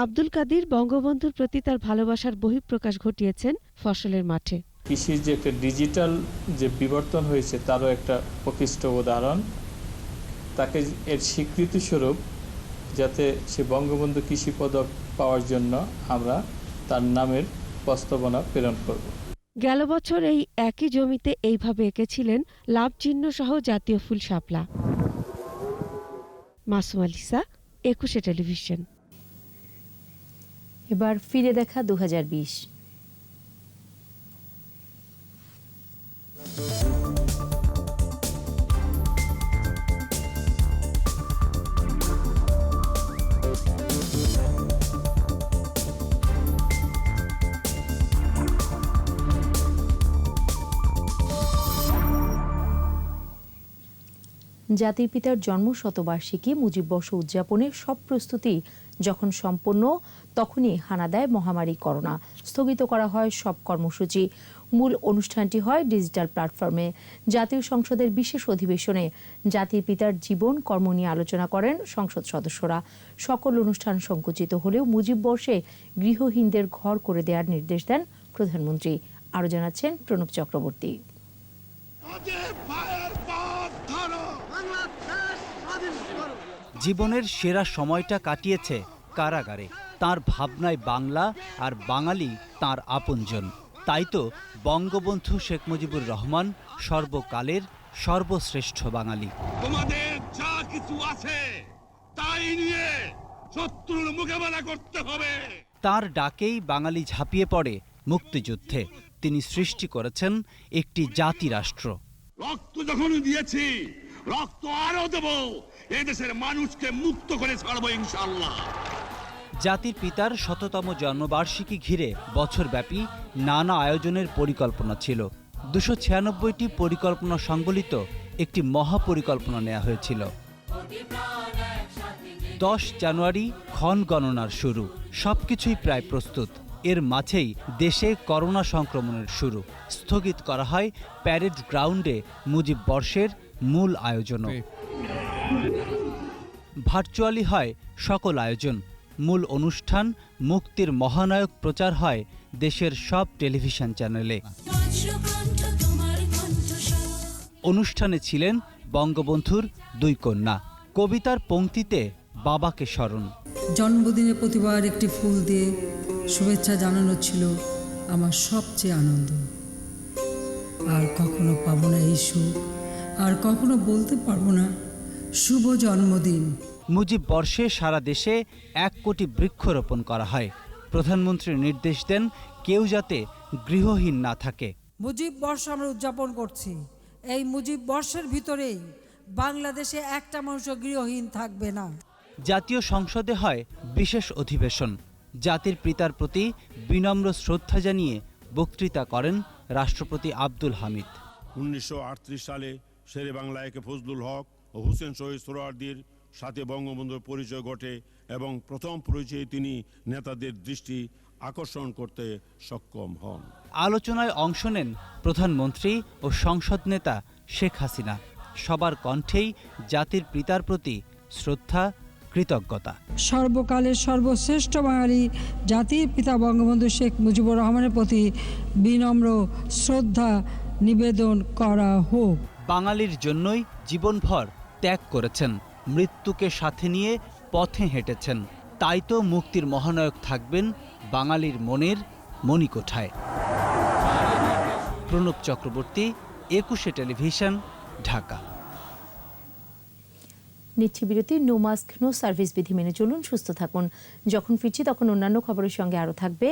Speaker 20: আব্দুল কাদির বঙ্গবন্ধুর প্রতি তার ভালোবাসার বহিঃপ্রকাশ ঘটিয়েছেন ফসলের মাঠে।
Speaker 32: কৃষির যে একটা ডিজিটাল যে বিবর্তন হয়েছে তারও একটা প্রকৃষ্ট উদাহরণ। তাকে এর স্বীকৃতি স্বরূপ যাতে সে বঙ্গবন্ধু কৃষি পদক পাওয়ার জন্য আমরা তার নামের প্রস্তাবনা প্রেরণ করব।
Speaker 20: গেল বছর এই একই জমিতে এইভাবে এঁকেছিলেন লাভ চিহ্ন সহ জাতীয় ফুল শাপলা। মাসুম আলিসা, 21 টেলিভিশন।
Speaker 1: এবার ফিরে দেখা 2020। জাতির পিতার জন্ম শতবার্ষিকী মুজিববর্ষ উদযাপনের সব প্রস্তুতি যখন সম্পন্ন, তখনই হানা দেয় মহামারী করোনা। স্থগিত করা হয় সব কর্মসূচি। মূল অনুষ্ঠানটি হয় ডিজিটাল প্ল্যাটফর্মে। জাতীয় সংসদের বিশেষ অধিবেশনে জাতির পিতার জীবন কর্ম নিয়ে আলোচনা করেন সংসদ সদস্যরা। সকল অনুষ্ঠান সংকুচিত হলেও মুজিববর্ষে গৃহহীনদের ঘর করে দেওয়ার নির্দেশ দেন প্রধানমন্ত্রী। আরও জানাচ্ছেন প্রণব চক্রবর্তী।
Speaker 2: জীবনের সেরা সময়টা কাটিয়েছে কারাগারে। তার ভাবনায় বাংলা আর বাঙালি তার আপনজন। তাই তো বঙ্গবন্ধু শেখ মুজিবুর রহমান সর্বকালের সর্বশ্রেষ্ঠ বাঙালি।
Speaker 12: তোমাদের যা কিছু আছে তাই নিয়ে শত্রুর মোকাবেলা করতে হবে।
Speaker 2: তার ডাকেই বাঙালি ঝাঁপিয়ে পড়ে মুক্তিযুদ্ধে। তিনি সৃষ্টি করেছেন একটি জাতিরাষ্ট্র।
Speaker 12: রক্ত যখন দিয়েছি, রক্ত আরো দেব। এই দেশের মানুষকে মুক্ত করে ছাড়বো ইনশাআল্লাহ।
Speaker 2: জাতির পিতার ১০০তম জন্মবার্ষিকী ঘিরে বছরব্যাপী নানা আয়োজনের পরিকল্পনা ছিল। ২৯৬টি পরিকল্পনা সংবলিত একটি মহাপরিকল্পনা নেওয়া হয়েছিল। ১০ জানুয়ারি ক্ষণ গণনার শুরু। সবকিছুই প্রায় প্রস্তুত। এর মাঝেই দেশে করোনা সংক্রমণের শুরু। স্থগিত করা হয় প্যারেড গ্রাউন্ডে মুজিব বর্ষের মূল আয়োজনও। ভার্চুয়ালি হয় সকল আয়োজন। মূল অনুষ্ঠান মুক্তির মহানায়ক প্রচার হয় দেশের সব টেলিভিশন চ্যানেলে। অনুষ্ঠানে ছিলেন বঙ্গবন্ধুর দুই কন্যা। কবিতার পংক্তিতে বাবাকে স্মরণ।
Speaker 13: জন্মদিনে প্রতিবার একটি ফুল দিয়ে শুভেচ্ছা জানানো ছিল আমার সবচেয়ে আনন্দ। আর কখনো পাবো না এই সুখ, আর কখনো বলতে পারবো না শুভ জন্মদিন।
Speaker 2: মুজিব বর্ষে সারা দেশে ১ কোটি বৃক্ষরোপণ করা হয়। প্রধানমন্ত্রী নির্দেশ দেন কেউ যাতে গৃহহীন না থাকে।
Speaker 13: মুজিব বর্ষ আমরা উদযাপন করছি। এই মুজিব বর্ষের ভিতরেই বাংলাদেশে একটা মানুষও গৃহহীন থাকবে না।
Speaker 2: জাতীয় সংসদে হয় বিশেষ অধিবেশন। জাতির পিতার প্রতি বিনম্র শ্রদ্ধা জানিয়ে বক্তৃতা করেন রাষ্ট্রপতি আব্দুল হামিদ।
Speaker 12: ১৯৩৮ সালে শেরে বাংলা একে ফজলুল হক ও হোসেন শহীদ সোহরাওয়ার্দীর সাথে বঙ্গবন্ধুর পরিচয় ঘটে এবং প্রথম পরিচয়ে তিনি নেতাদের দৃষ্টি আকর্ষণ করতে সক্ষম হন।
Speaker 2: আলোচনায় অংশ নেন প্রধানমন্ত্রী ও সংসদ নেতা শেখ হাসিনা। সবার কণ্ঠেই জাতির পিতার প্রতি শ্রদ্ধা, কৃতজ্ঞতা।
Speaker 13: সর্বকালের সর্বশ্রেষ্ঠ বাঙালি জাতির পিতা বঙ্গবন্ধু শেখ মুজিবুর রহমানের প্রতি বিনম্র শ্রদ্ধা নিবেদন করা হোক।
Speaker 2: বাঙালির জন্যই জীবনভর ত্যাগ করেছেন, মৃত্যুকে সাথে নিয়ে পথে হেঁটেছেন। তাই তো মুক্তির মহানায়ক থাকবেন বাঙালির মনের মণিকোঠায়। প্রণব চক্রবর্তী, 21 টেলিভিশন, ঢাকা।
Speaker 1: নিচ্ছি বিরতি। নো মাস্ক নো সার্ভিস বিধি মেনে চলুন, সুস্থ থাকুন। যখন ফিরছি তখন অন্যান্য খবরের সঙ্গে আরও থাকবে।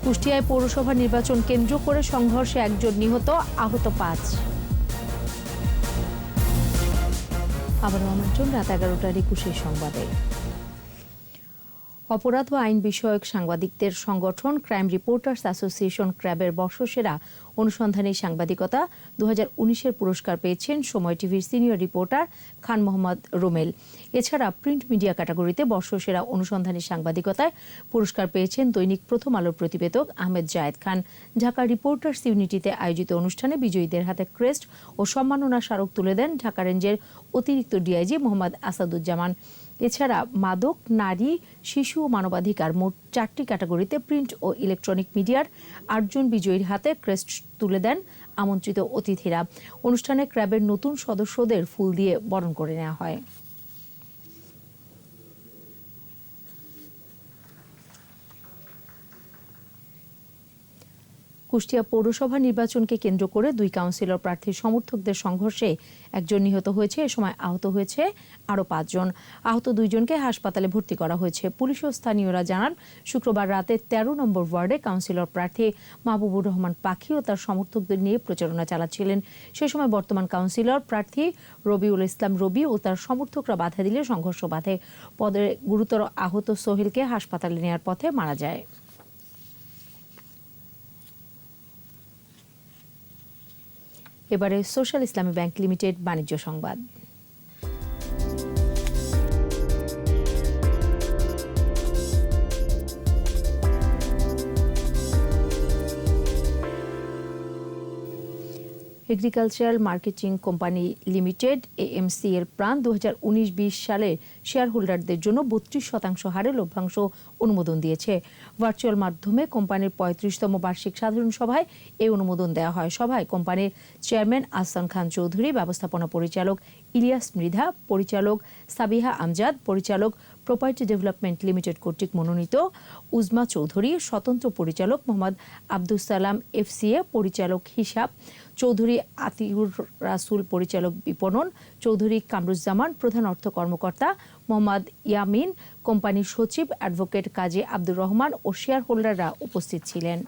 Speaker 1: কুষ্টিয়ায় পৌরসভা নির্বাচন কেন্দ্র করে সংঘর্ষে 1 জন নিহত, আহত 5। আবারও আমন্ত্রণ রাত 11টার 21 সংবাদে। অপরাধ ও আইন বিষয়ক সাংবাদিকদের সংগঠন ক্রাইম রিপোর্টার্স অ্যাসোসিয়েশন ক্র্যাবের বর্ষসেরা অনুসন্ধানী সাংবাদিকতা 2019-এর পুরস্কার পেয়েছেন সময় টিভির senior reporter Khan Mohammad Rommel. এছাড়া প্রিন্ট মিডিয়া ক্যাটাগরিতে বর্ষসেরা অনুসন্ধানী সাংবাদিকতায় পুরস্কার পেয়েছেন দৈনিক প্রথম আলোর প্রতিবেদক আহমেদ জায়েদ খান। ঢাকা রিপোর্টার্স ইউনিটিতে আয়োজিত অনুষ্ঠানে বিজয়ীদের হাতে ক্রেস্ট ও সম্মাননা স্মারক তুলে দেন ঢাকা রেঞ্জের অতিরিক্ত ডিআইজি মোহাম্মদ আসাদুজ্জামান। এছাড়া মাদক, নারী, শিশু ও মানবাধিকার মোট 4টি ক্যাটাগরিতে প্রিন্ট ও ইলেকট্রনিক মিডিয়ার 8 জন বিজয়ীর হাতে ক্রেস্ট তুলে দেন আমন্ত্রিত অতিথিরা। অনুষ্ঠানে ক্র্যাবের নতুন সদস্যদের ফুল দিয়ে বরণ করে নেওয়া হয়। কুষ্টিয়া পৌরসভা নির্বাচনকে কেন্দ্র করে 2 কাউন্সিলর প্রার্থীর সমর্থকদের সংঘর্ষে একজন নিহত হয়েছে। এ সময় আহত হয়েছে আরও 5 জন। আহত 2 জনকে হাসপাতালে ভর্তি করা হয়েছে। পুলিশ ও স্থানীয়রা জানান, শুক্রবার রাতে 13 নম্বর ওয়ার্ডে কাউন্সিলর প্রার্থী মাহবুবুর রহমান পাখি ও তার সমর্থকদের নিয়ে প্রচারণা চালাচ্ছিলেন। সে সময় বর্তমান কাউন্সিলর প্রার্থী রবিউল ইসলাম রবি ও তার সমর্থকরা বাধা দিলে সংঘর্ষ বাধে। পরে গুরুতর আহত সোহেলকে হাসপাতালে নেওয়ার পথে মারা যায়। এবারে সোশ্যাল ইসলামী ব্যাংক লিমিটেড বাণিজ্য সংবাদ। Agricultural marketing company limited AMC এর প্রাণ 2019-20 সালে শেয়ার হোল্ডারদের জন্য 32% হারে লভ্যাংশ অনুমোদন দিয়েছে। ভার্চুয়াল মাধ্যমে কোম্পানির 35তম বার্ষিক সাধারণ সভায় এই অনুমোদন দেওয়া হয়। সভায় কোম্পানির চেয়ারম্যান আহসান খান চৌধুরী, ব্যবস্থাপনা পরিচালক ইলিয়াস মৃধা, পরিচালক সাবিহা আমজাদ, পরিচালক প্রপার্টি ডেভেলপমেন্ট লিমিটেড কর্তৃক মনোনীত উজমা চৌধুরী, স্বতন্ত্র পরিচালক মোহাম্মদ আব্দুস সালাম এফসিএ, পরিচালক হিসাব চৌধুরী আতিউর রাসুল, পরিচালক বিপণন চৌধুরী কামরুজ্জামান, প্রধান অর্থ কর্মকর্তা মোহাম্মদ ইয়ামিন, কোম্পানির সচিব অ্যাডভোকেট কাজী আব্দুর রহমান ও শেয়ার হোল্ডাররা উপস্থিত ছিলেন।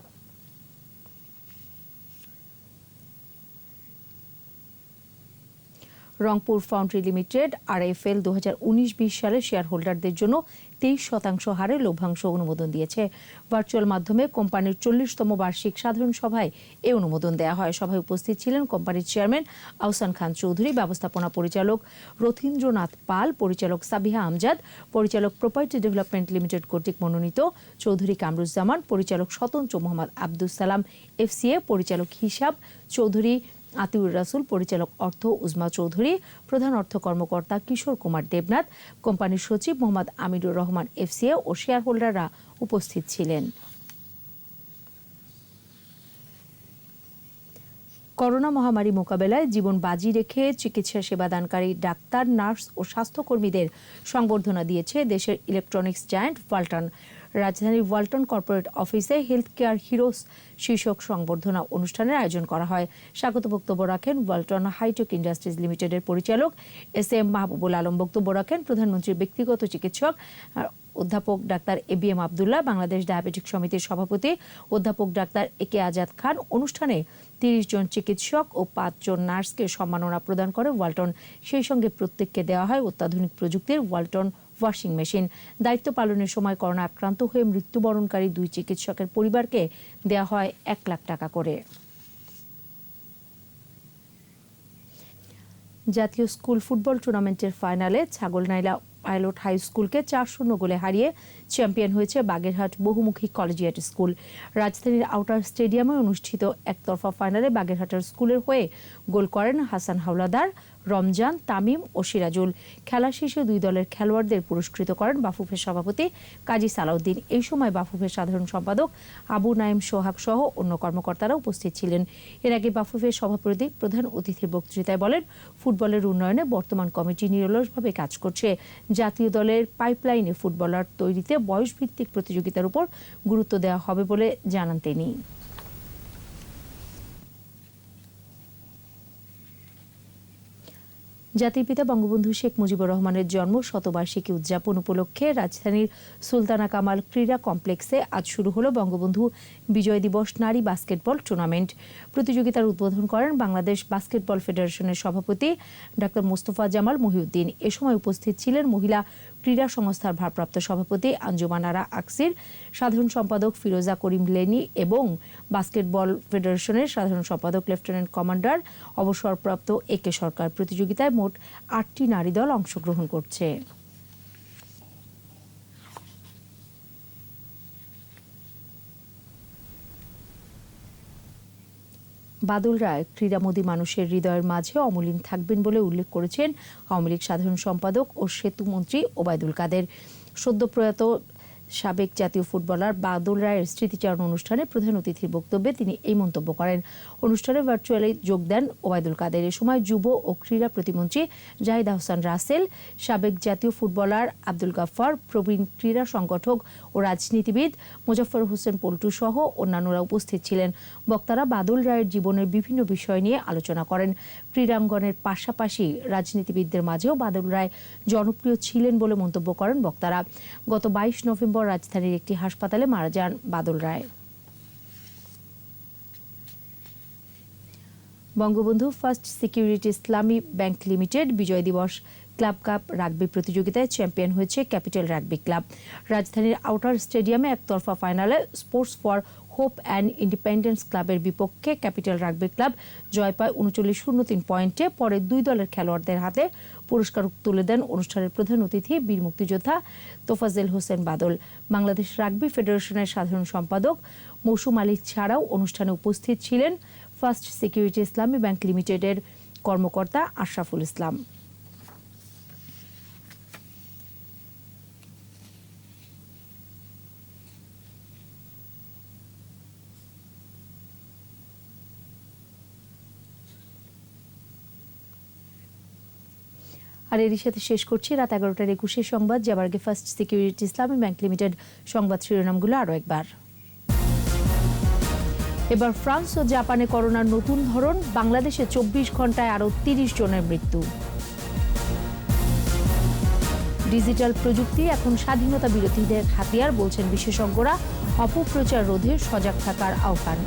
Speaker 1: রংপুর ফাউন্ড্রি লিমিটেড আরএফএল 2019-20 সালে শেয়ার হোল্ডারদের জন্য 23% হারে লভ্যাংশ অনুমোদন দিয়েছে। ভার্চুয়াল মাধ্যমে কোম্পানির 40তম বার্ষিক সাধারণ সভায় এই অনুমোদন দেওয়া হয়। সভায় উপস্থিত ছিলেন কোম্পানির চেয়ারম্যান আহসান খান চৌধুরী, ব্যবস্থাপনা পরিচালক রথীন্দ্রনাথ পাল, পরিচালক সাবিহা আমজাদ, পরিচালক প্রপার্টি ডেভেলপমেন্ট লিমিটেড কর্তৃক মনোনীত চৌধুরী কামরুজ্জামান, পরিচালক স্বতন্ত্র মোহাম্মদ আব্দুস সালাম এফসিএ, পরিচালক হিসাব চৌধুরী আতিউর রাসুল, পরিচালক অর্থ উজমা চৌধুরী, প্রধান অর্থ কর্মকর্তা কিশোর কুমার দেবনাথ, কোম্পানির সচিব মোহাম্মদ আমিরুর রহমান এফসিএ ও শেয়ার হোল্ডাররা উপস্থিত ছিলেন। করোনা মহামারী মোকাবেলায় জীবন বাজি রেখে চিকিৎসা সেবাদানকারী ডাক্তার, নার্স ও স্বাস্থ্যকর্মীদের সংবর্ধনা দিয়েছে দেশের ইলেকট্রনিক্স জায়ান্ট ওয়ালটন। রাজধানীর ওয়ালটন কর্পোরেট অফিসে হেলথ কেয়ার হিরোস শীর্ষক সংবর্ধনা অনুষ্ঠানের আয়োজন করা হয়। স্বাগত বক্তব্য রাখেন ওয়ালটন হাইটেক ইন্ডাস্ট্রিজ লিমিটেডের পরিচালক এস.এম. মাহবুবুল আলম। বক্তব্য রাখেন প্রধানমন্ত্রীর ব্যক্তিগত চিকিৎসক অধ্যাপক doctor A B M. Abdullah, Bangladesh diabetic সমিতির সভাপতি অধ্যাপক ডাক্তার এ.কে. আজাদ খান। অনুষ্ঠানে 30 জন চিকিৎসক ও 5 জন নার্সকে সম্মাননা প্রদান করে ওয়ালটন। সেই সঙ্গে প্রত্যেককে দেওয়া হয় অত্যাধুনিক প্রযুক্তির ওয়ালটন ওয়াশিং মেশিন। দায়িত্ব পালনের সময় করোনা আক্রান্ত হয়ে মৃত্যুবরণকারী 2 চিকিৎসকের পরিবারকে দেওয়া হয় 1 লাখ টাকা করে। জাতীয় স্কুল ফুটবল টুর্নামেন্টের ফাইনালে ছাগলনাইলা পাইলট হাই স্কুলকে 4-0 গোলে হারিয়ে চ্যাম্পিয়ন হয়েছে বাগেরহাট বহুমুখী কলেজিয়েট স্কুল। রাজধানীর আউটার স্টেডিয়ামে অনুষ্ঠিত একতরফা ফাইনালে বাগেরহাটের স্কুলের হয়ে গোল করেন হাসান হাওলাদার, রমজান, তামিম ও সিরাজুল। খেলা শেষে 2 দলের খেলোয়াড়দের পুরস্কৃত করেন বাফুফের সভাপতি কাজী সালাউদ্দিন। এই সময় বাফুফের সাধারণ সম্পাদক আবু নাইম সোহাগ সহ অন্য কর্মকর্তারা উপস্থিত ছিলেন। এর আগে বাফুফের সভাপতি প্রধান অতিথির বক্তৃতায় বলেন, ফুটবলের উন্নয়নে বর্তমান কমিটি নিরলসভাবে কাজ করছে। জাতীয় দলের পাইপলাইনে ফুটবলার তৈরিতে বয়সভিত্তিক প্রতিযোগিতার উপর গুরুত্ব দেওয়া হবে বলে জানান তিনি। জাতির পিতা বঙ্গবন্ধু শেখ মুজিবুর রহমানের জন্ম শতবার্ষিকী উদযাপন উপলক্ষে রাজধানীর সুলতানা কামাল ক্রীড়া কমপ্লেক্সে আজ শুরু হলো বঙ্গবন্ধু বিজয় দিবস নারী বাস্কেটবল টুর্নামেন্ট। প্রতিযোগিতার উদ্বোধন করেন বাংলাদেশ বাস্কেটবল ফেডারেশনের সভাপতি ডাক্তার মোস্তফা জামাল মহিউদ্দিন। এ সময় উপস্থিত ছিলেন মহিলা ক্রীড়া সংস্থার ভারপ্রাপ্ত সভাপতি আঞ্জুমান আরা আকসির, সাধারণ সম্পাদক ফিরোজা করিম লেনি এবং বাস্কেটবল ফেডারেশনের সাধারণ সম্পাদক লেফটেন্যান্ট কমান্ডার অবসরপ্রাপ্ত এ.কে. সরকার। প্রতিযোগিতায় মোট 8টি নারী দল অংশগ্রহণ করছে। বাদল রায় ক্রীড়ামোদী মানুষের হৃদয়ের মাঝে অমলিন থাকবেন বলে উল্লেখ করেছেন আওয়ামী লীগ সাধারণ সম্পাদক ও সেতু মন্ত্রী ওবায়দুল কাদের। সদ্য প্রয়াত সাবেক জাতীয় ফুটবলার বাদল রায়ের স্মৃতিচারণ অনুষ্ঠানে প্রধান অতিথির বক্তব্যে তিনি এই মন্তব্য করেন। অনুষ্ঠানে ভার্চুয়ালি যোগ দেন ওবায়দুল কাদের। এ সময় যুব ও ক্রীড়া প্রতিমন্ত্রী জাহিদ আহসান রাসেল, সাবেক জাতীয় ফুটবলার আব্দুল গাফফার, প্রবীণ ক্রীড়া সংগঠক ও রাজনীতিবিদ মোজাফফর হোসেন পল্টু সহ অন্যান্যরা উপস্থিত ছিলেন। বক্তারা বাদল রায়ের জীবনের বিভিন্ন বিষয় নিয়ে আলোচনা করেন। ক্রীড়াঙ্গনের পাশাপাশি রাজনীতিবিদদের মাঝেও বাদল রায় জনপ্রিয় ছিলেন বলে মন্তব্য করেন বক্তারা। গত 22 নভেম্বর রাজধানীর একটি হাসপাতালে মারা যান বাদল রায়। বঙ্গবন্ধু ফার্স্ট সিকিউরিটি ইসলামী ব্যাংক লিমিটেড বিজয় দিবস ক্লাব কাপ রাগবি প্রতিযোগিতায় চ্যাম্পিয়ন হয়েছে ক্যাপিটাল রাগবি ক্লাব। রাজধানীর আউটার স্টেডিয়ামে একতরফা ফাইনালে sports for hope and independence ক্লাবের বিপক্ষে ক্যাপিটাল রাগবি ক্লাব জয় পায় 39-03 পয়েন্টে। পরে দুই দলের খেলোয়াড়দের হাতে পুরস্কার তুলে দেন অনুষ্ঠানের প্রধান অতিথি বীর মুক্তিযোদ্ধা তোফাজ্জেল হোসেন বাদল। বাংলাদেশ রাগবি ফেডারেশনের সাধারণ সম্পাদক মৌসুম আলী ছাড়াও অনুষ্ঠানে উপস্থিত ছিলেন ফার্স্ট সিকিউরিটি ইসলামী ব্যাংক লিমিটেডের কর্মকর্তা আশরাফুল ইসলাম। আর এরই সাথে শেষ করছি রাত 11টার 21 সংবাদ। যাবার আগে ফার্স্ট সিকিউরিটি ইসলামী ব্যাংক লিমিটেড সংবাদ শিরোনামগুলো আরও একবার। এবার ফ্রান্স ও জাপানে করোনার নতুন ধরন, বাংলাদেশে 24 ঘন্টায় আরও 30 জনের মৃত্যু। ডিজিটাল প্রযুক্তি এখন স্বাধীনতা বিরোধীদের হাতিয়ার বলছেন বিশেষজ্ঞরা, অপপ্রচার রোধে সজাগ থাকার আহ্বান।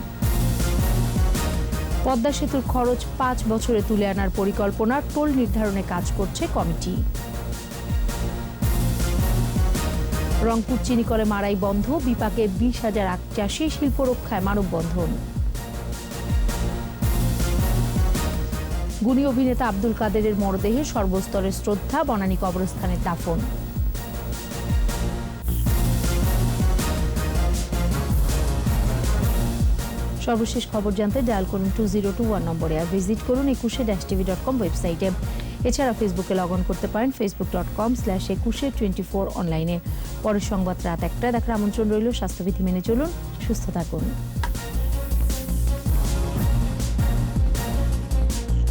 Speaker 1: পদ্মা সেতুর খরচ 5 বছরে তুলে আনার পরিকল্পনা, টোল নির্ধারণে কাজ করছে কমিটি। রংপুর চিনিকলে মারাই বন্ধ, বিপাকে 20,000 আখ চাষি, শিল্প রক্ষায় মানববন্ধন। গুণী অভিনেতা আব্দুল কাদেরের মরদেহে সর্বস্তরের শ্রদ্ধা, বনানী কবরস্থানে দাফন। সর্বশেষ খবর জানতে ডায়াল করুন 2021 নম্বরে, আর ভিজিট করুন 21-tv.com ওয়েবসাইটে। এছাড়া ফেসবুকে লগ অন করতে পারেন facebook.com/2124 অনলাইনে। পরের সংবাদ রাত 1টায় দেখার আমন্ত্রণ রইল। স্বাস্থ্যবিধি মেনে চলুন, সুস্থ থাকুন।